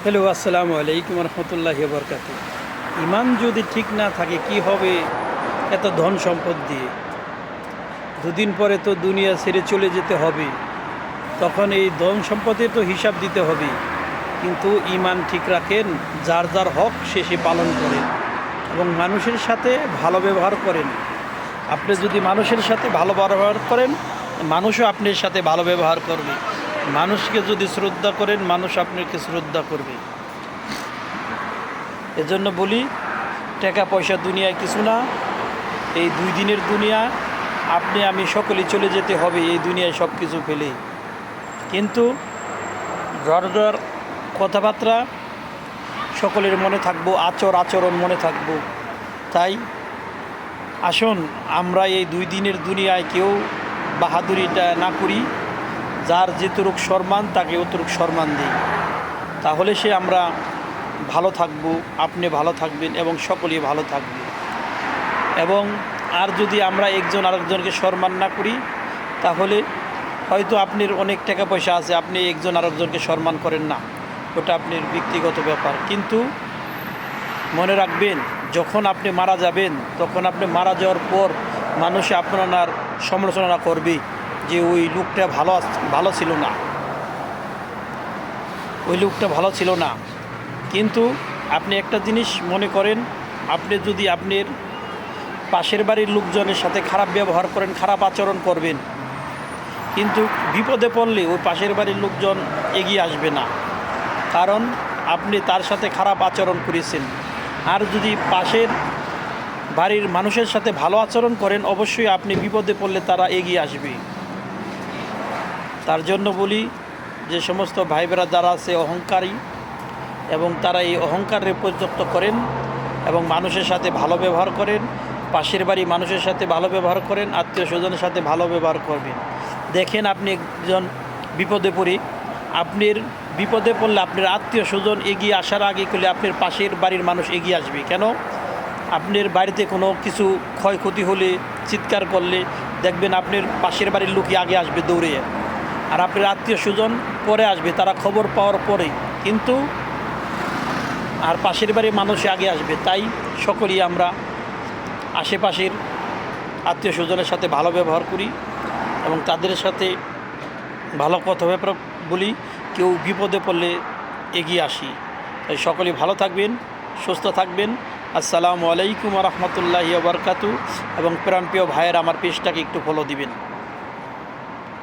Hello, আসসালামু আলাইকুম রহমতুল্লাহি ওয়া বারাকাতুহু। ইমান যদি ঠিক না থাকে কি হবে এত ধন সম্পদ দিয়ে? দুদিন পরে তো দুনিয়া ছেড়ে চলে যেতে হবে, তখন এই ধন সম্পদের তো হিসাব দিতে হবে। কিন্তু ইমান ঠিক রাখেন, যার যার হক সে পালন করেন এবং মানুষের সাথে ভালো ব্যবহার করেন। আপনি যদি মানুষের সাথে ভালো ব্যবহার করেন, মানুষও আপনার সাথে ভালো ব্যবহার করবে। মানুষকে যদি শ্রদ্ধা করেন, মানুষ আপনাকে শ্রদ্ধা করবে। এজন্য বলি, টাকা পয়সা দুনিয়ায় কিছু না। এই 2 দিনের দুনিয়া, আপনি আমি সকলেই চলে যেতে হবে এই দুনিয়ায় সব কিছু ফেলে। কিন্তু ঘর কথাবার্তা সকলের মনে থাকবো, আচরণ মনে থাকবো। তাই আসুন আমরা এই 2 দিনের দুনিয়ায় কেউ বাহাদুরিটা না করি, যার যেতটুক সম্মান তাকে অতটুক সম্মান দিই। তাহলে আমরা ভালো থাকবো, আপনি ভালো থাকবেন এবং সকলেই ভালো থাকবে। এবং আর যদি আমরা একজন আরেকজনকে সম্মান না করি, তাহলে হয়তো আপনার অনেক টাকা পয়সা আছে, আপনি একজন আরেকজনকে সম্মান করেন না, ওটা আপনার ব্যক্তিগত ব্যাপার। কিন্তু মনে রাখবেন, যখন আপনি মারা যাবেন, তখন আপনি মারা যাওয়ার পর মানুষে আপনার সমালোচনা করবে যে ওই লোকটা ভালো ছিল না, ওই লোকটা ভালো ছিল না। কিন্তু আপনি একটা জিনিস মনে করেন, আপনি যদি আপনার পাশের বাড়ির লোকজনের সাথে খারাপ ব্যবহার করেন, খারাপ আচরণ করবেন, কিন্তু বিপদে পড়লে ওই পাশের বাড়ির লোকজন এগিয়ে আসবে না, কারণ আপনি তার সাথে খারাপ আচরণ করেছেন। আর যদি পাশের বাড়ির মানুষের সাথে ভালো আচরণ করেন, অবশ্যই আপনি বিপদে পড়লে তারা এগিয়ে আসবে। তার জন্য বলি, যে সমস্ত ভাইবেরা যারা আছে অহংকারী, এবং তারা এই অহংকারে পরিত্যক্ত করেন এবং মানুষের সাথে ভালো ব্যবহার করেন, পাশের বাড়ি মানুষের সাথে ভালো ব্যবহার করেন, আত্মীয় স্বজনের সাথে ভালো ব্যবহার করবেন। দেখেন, আপনি একজন বিপদে পড়ে, আপনার বিপদে পড়লে আপনার আত্মীয় স্বজন এগিয়ে আসার আগে করলে আপনার পাশের বাড়ির মানুষ এগিয়ে আসবে। কেন? আপনার বাড়িতে কোনো কিছু ক্ষয়ক্ষতি হলে, চিৎকার করলে দেখবেন আপনার পাশের বাড়ির লোকই আগে আসবে দৌড়ে, আর আপনার আত্মীয় স্বজন পরে আসবে, তারা খবর পাওয়ার পরে। কিন্তু আর পাশের বাড়ির মানুষই আগে আসবে। তাই সকলেই আমরা আশেপাশের আত্মীয় স্বজনের সাথে ভালো ব্যবহার করি এবং তাদের সাথে ভালো কথাবার্তা বলি, কেউ বিপদে পড়লে এগিয়ে আসি। তাই সকলেই ভালো থাকবেন, সুস্থ থাকবেন। আসসালামু আলাইকুম রহমতুল্লাহি ওয়া বারাকাতুহু। এবং প্রাণপ্রিয় ভাইয়ের আমার পেজটাকে একটু ফলো দিবেন।